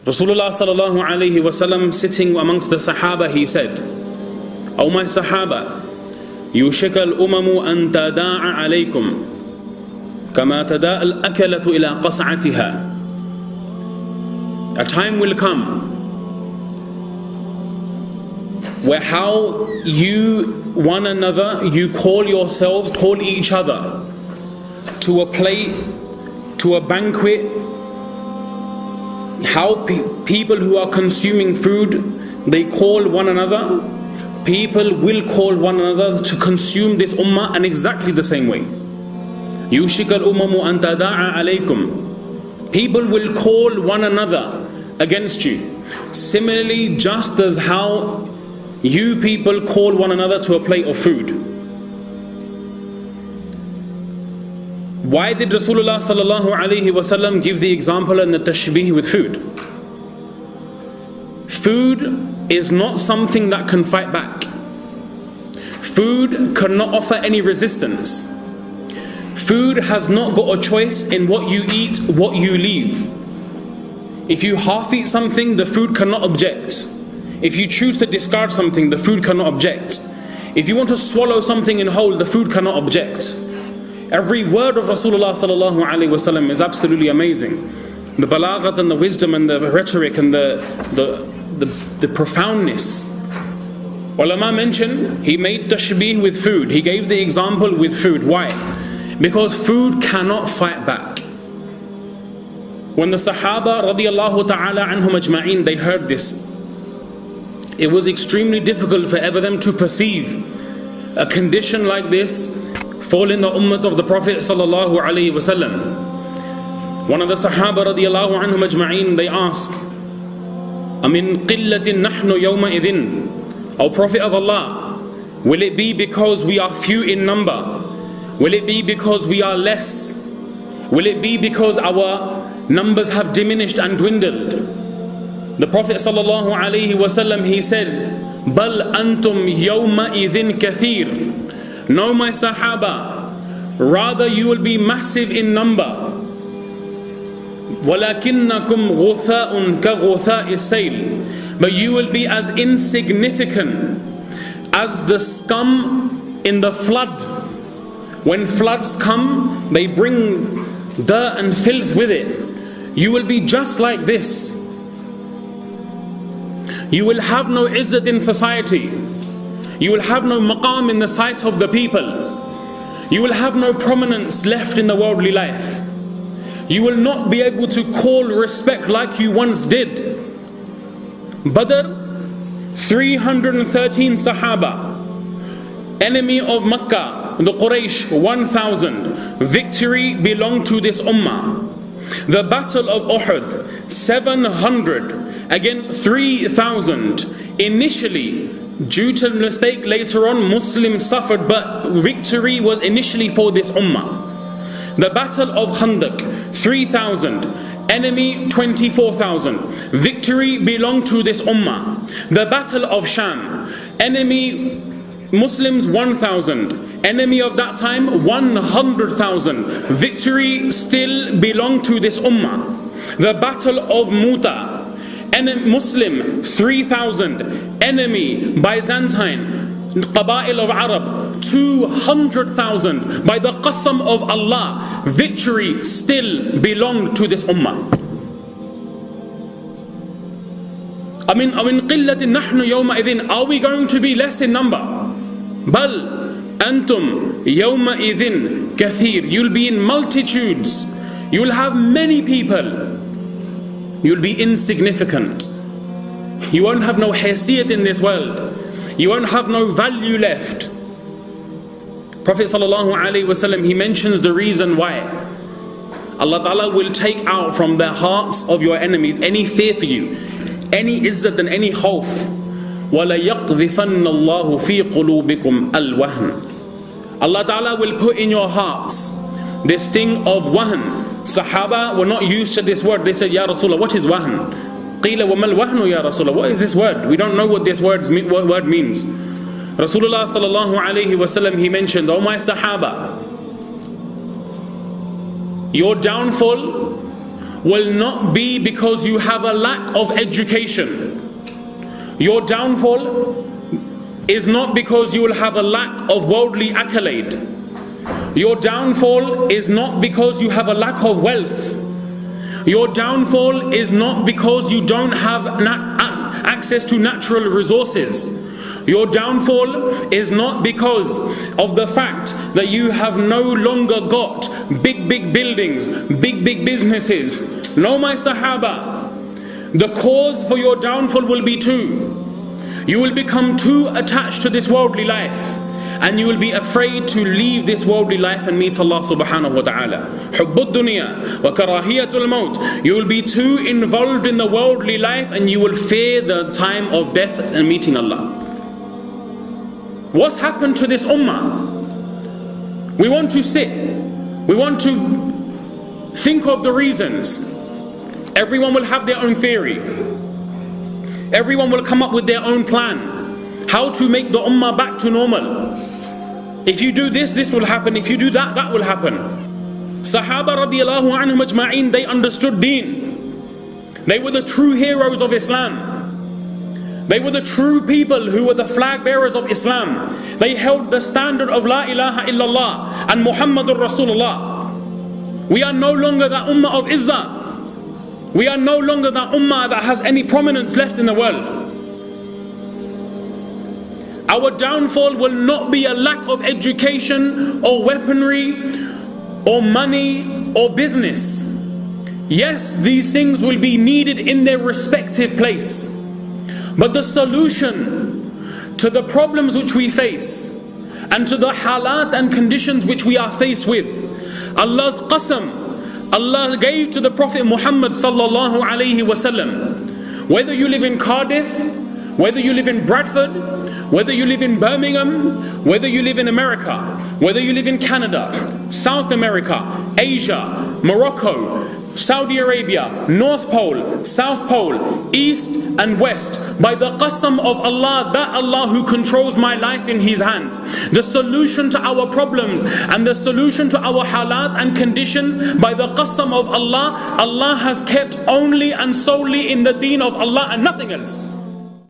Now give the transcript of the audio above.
Rasulullah sallallahu alayhi wasallam, sitting amongst the Sahaba, he said, "O my Sahaba, yushika al-umamu an tada'a alaykum kama tada'a al-akalatu ila qas'atiha." A time will come where how you one another, you call yourselves, call each other to a plate, to a banquet, how people who are consuming food, they call one another, people will call one another to consume this ummah in exactly the same way. يُوشِكَ الْأُمَمُ أَن تَدَاعَ عَلَيْكُمْ. People will call one another against you. Similarly, just as how you people call one another to a plate of food. Why did Rasulullah sallallahu alaihi wasallam give the example and the tashbih with food? Food is not something that can fight back. Food cannot offer any resistance. Food has not got a choice in what you eat, what you leave. If you half eat something, the food cannot object. If you choose to discard something, the food cannot object. If you want to swallow something in whole, the food cannot object. Every word of Rasulullah sallallahu alaihi wasallam is absolutely amazing. The balaghat and the wisdom and the rhetoric and the profoundness. Ulama mention he made tashbih with food. He gave the example with food. Why? Because food cannot fight back. When the Sahaba radiyallahu ta'ala anhum ajma'in, they heard this, it was extremely difficult for ever them to perceive a condition like this fall in the ummah of the Prophet sallallahu alaihi wasallam. One of the Sahaba radiyallahu anhum ajma'in, they ask, "Amin qillatin nahnu yawma idhin?" O Prophet of Allah, will it be because we are few in number? Will it be because we are less? Will it be because our numbers have diminished and dwindled? The Prophet sallallahu alaihi wasallam, he said, "Bal antum yawma idhin kathir." No, my Sahaba, rather you will be massive in number. وَلَكِنَّكُمْ غُثَاءٌ كَغُثَاءِ السَّيْلِ. But you will be as insignificant as the scum in the flood. When floods come, they bring dirt and filth with it. You will be just like this. You will have no izzat in society. You will have no maqam in the sight of the people. You will have no prominence left in the worldly life. You will not be able to call respect like you once did. Badr, 313 Sahaba. Enemy of Makkah, the Quraysh, 1,000. Victory belonged to this ummah. The battle of Uhud, 700 against 3,000. Initially, due to mistake, later on Muslims suffered, but victory was initially for this ummah. The battle of Khandaq, 3,000. Enemy 24,000. Victory belonged to this ummah. The battle of Sham, enemy Muslims 1,000. Enemy of that time 100,000. Victory still belonged to this ummah. The battle of Muta, Muslim 3,000. Enemy Byzantine Qaba'il of Arab 200,000. By the qasam of Allah, victory still belonged to this ummah. Amin qillatin nahnu yawma idhin. Are we going to be less in number? Bal antum yawma idhin kathir. You'll be in multitudes. You'll have many people. You'll be insignificant. You won't have no haysiyat in this world. You won't have no value left. Prophet sallallahu alaihi wasallam, he mentions the reason why. Allah Ta'ala will take out from the hearts of your enemies any fear for you, any izzat and any khawf. وَلَيَقْذِفَنَّ اللَّهُ فِي قُلُوبِكُمْ الْوَهْنَ. Allah Ta'ala will put in your hearts this thing of wahn. Sahaba were not used to this word. They said, Ya Rasulullah, what is wahn? قِيلَ وَمَا الْوَهْنُ Ya Rasulullah. What is this word? We don't know what this word means. Rasulullah sallallahu alayhi wasallam, he mentioned, "O my Sahaba, your downfall will not be because you have a lack of education. Your downfall is not because you will have a lack of worldly accolade. Your downfall is not because you have a lack of wealth. Your downfall is not because you don't have access to natural resources. Your downfall is not because of the fact that you have no longer got big buildings, big businesses. No, my Sahaba, the cause for your downfall will be two. You will become too attached to this worldly life, and you will be afraid to leave this worldly life and meet Allah subhanahu wa ta'ala. Hubbud dunya wa karahiyatul maut. You will be too involved in the worldly life, and you will fear the time of death and meeting Allah. What's happened to this ummah? We want to sit, we want to think of the reasons. Everyone will have their own theory. Everyone will come up with their own plan. How to make the ummah back to normal. If you do this, this will happen. If you do that, that will happen. Sahaba radiallahu anhum ajma'in, they understood deen. They were the true heroes of Islam. They were the true people who were the flag bearers of Islam. They held the standard of La ilaha illallah and Muhammadur Rasulullah. We are no longer that ummah of izzah. We are no longer that ummah that has any prominence left in the world. Our downfall will not be a lack of education or weaponry or money or business. Yes, these things will be needed in their respective place. But the solution to the problems which we face and to the halat and conditions which we are faced with, Allah's qasam, Allah gave to the Prophet Muhammad sallallahu alaihi wasallam. Whether you live in Cardiff, whether you live in Bradford, whether you live in Birmingham, whether you live in America, whether you live in Canada, South America, Asia, Morocco, Saudi Arabia, North Pole, South Pole, East and West, by the qasam of Allah, that Allah who controls my life in His hands, the solution to our problems and the solution to our halat and conditions, by the qasam of Allah, Allah has kept only and solely in the deen of Allah and nothing else.